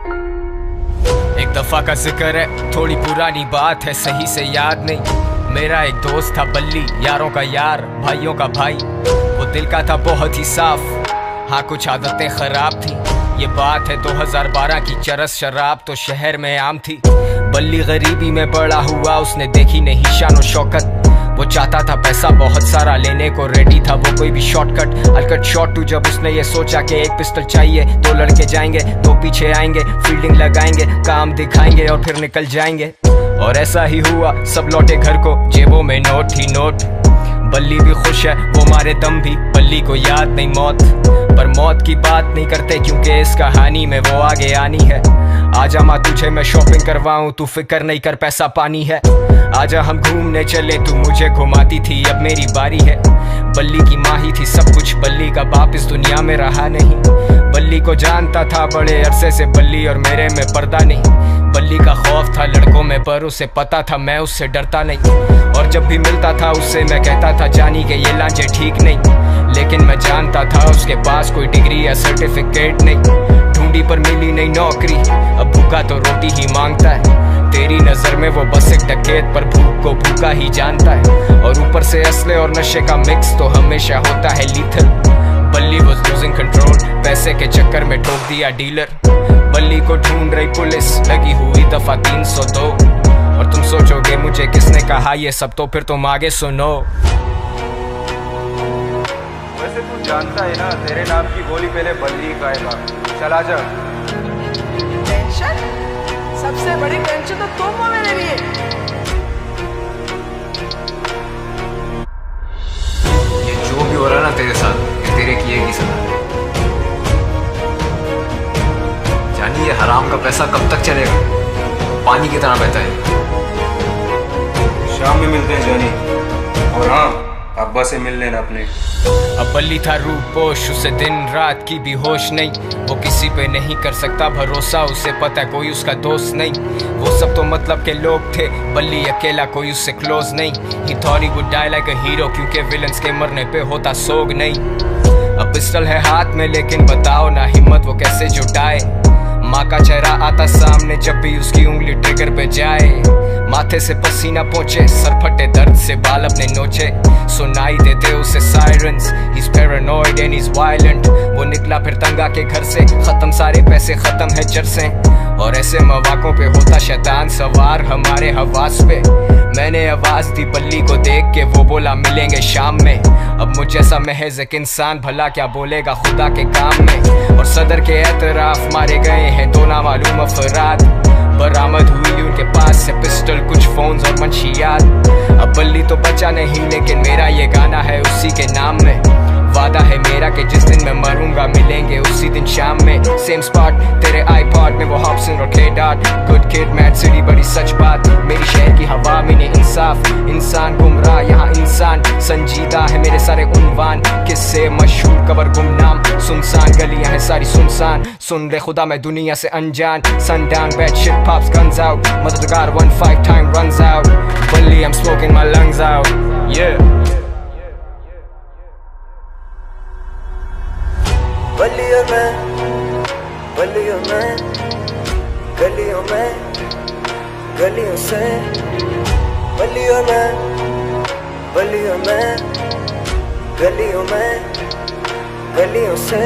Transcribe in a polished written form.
एक दफा का जिक्र है, थोड़ी पुरानी बात है, सही से याद नहीं। मेरा एक दोस्त था बल्ली, यारों का यार, भाइयों का भाई। वो दिल का था बहुत ही साफ, हाँ कुछ आदतें खराब थी। ये बात है 2012 की, चरस शराब तो शहर में आम थी। बल्ली गरीबी में बड़ा हुआ, उसने देखी नहीं शान और शौकत। वो चाहता था पैसा बहुत सारा, लेने को रेडी था वो कोई भी shortcut. I'll cut short to जब उसने ये सोचा कि एक पिस्टल चाहिए, दो लड़के जाएंगे, दो पीछे आएंगे, फील्डिंग लगाएंगे, काम दिखाएंगे और फिर निकल जाएंगे। और ऐसा ही हुआ, सब लौटे घर को, जेबों में नोट ही नोट। बल्ली भी खुश है, वो मारे दम भी, बल्ली को याद नहीं मौत। पर मौत की बात नहीं करते क्योंकि इस कहानी में वो आगे आनी है। आजा माँ तुझे मैं शॉपिंग करवाऊं, तू फिक्र नहीं कर पैसा पानी है। आजा हम घूमने चले, तू मुझे घुमाती थी, अब मेरी बारी है। बल्ली की माँ ही थी सब कुछ, बल्ली का बाप इस दुनिया में रहा नहीं। बल्ली को जानता था बड़े अरसे से, बल्ली और मेरे में पर्दा नहीं। बल्ली का खौफ था लड़कों में, पर उसे पता था मैं उससे डरता नहीं। और जब भी मिलता था उससे मैं कहता था जानी के ये लांचे ठीक नहीं। लेकिन मैं जानता था उसके पास कोई डिग्री या सर्टिफिकेट नहीं। ढूंढी पर मिली नहीं नौकरी, अब भूखा तो रोटी ही मांगता है। तेरी नजर में वो बस एक डकैत, पर भूख को भूखा ही जानता है। और ऊपर से असले और नशे का मिक्स तो हमेशा होता है लीथल। बल्ली was losing control, पैसे के चक्कर में ठोक दिया डीलर। बल्ली को ढूंढ रही पुलिस, लगी हुई दफा 302। और तुम सोचोगे मुझे किसने कहा ये सब, तो फिर तुम आगे सुनो। वैसे तू जानता है ना, तेरे नाम की गोली पहले बल्ली खाएगा। चल आजा। टेंशन? सबसे बड़ी टेंशन तो तुम हो मेरे लिए। ये जो भी हो रहा है ना तेरे साथ, ये तेरे किए की सजा। जानी ये हराम का पैसा कब तक चलेगा, पानी की तरह बहता है। शाम में मिलते हैं जानी, और हाँ अब्बा से मिल लेना अपने। अब बल्ली था रूपोश, उसे दिन रात की भी होश नहीं। वो किसी पे नहीं कर सकता भरोसा, उसे पता कोई उसका दोस्त नहीं। वो सब तो मतलब के लोग थे, बल्ली अकेला कोई उससे क्लोज नहीं। He thought he would die like a hero, क्योंकि विलन्स के मरने पे होता सोग नहीं। अब पिस्टल है हाथ में, लेकिन बताओ ना हिम्मत वो कैसे जुटाए। माँ का चेहरा आता सामने जब भी उसकी उंगली ट्रिगर पे जाए। माथे से पसीना पहुंचे, सर फटे दर्द से बाल अपने नोचे। सुनाई देते उसे sirens, he's paranoid and he's violent। वो निकला फिर तंगा के घर से, खत्म सारे पैसे, खत्म है जरसे। और ऐसे मौक़ों पे होता शैतान सवार हमारे हवास पे। मैंने आवाज दी बल्ली को देख के, वो बोला मिलेंगे शाम में। अब मुझ जैसा महज एक इंसान भला क्या बोलेगा खुदा के काम में। और सदर के एतराफ मारे गए हैं दो नामालूम अफराद। बरामद हुई उनके पास से पिस्टल, कुछ फोन्स और मंशियात। अब बल्ली तो बचा नहीं, लेकिन मेरा ये गाना है उसी के नाम में। वादा है मेरा कि जिस दिन मैं मरूंगा मिलेंगे उसी दिन शाम में। सेम स्पॉट तेरे आईपॉड में, वो हॉब्सन और के dot. Good kid mad city बड़ी सच बात, मेरी शहर की हवा में ने इंसाफ। इंसान गुमराह यहाँ इंसान संजीदा है, मेरे सारे उन्वान किससे मशहूर कबर गुमनाम। सुनसान गलियां हैं सारी सुनसान, सुन ले खुदा मैं दुनिया से अनजान। Sundown bad shit pops guns out, मददगार 1-5 time runs out। बल्ली I'm smoking my lungs out, yeah। बल्ली और मैं, बल्ली और मैं, गलियों में, गलियों से। बल्ली और मैं, बल्ली और मैं, गलियों में, गलियों से।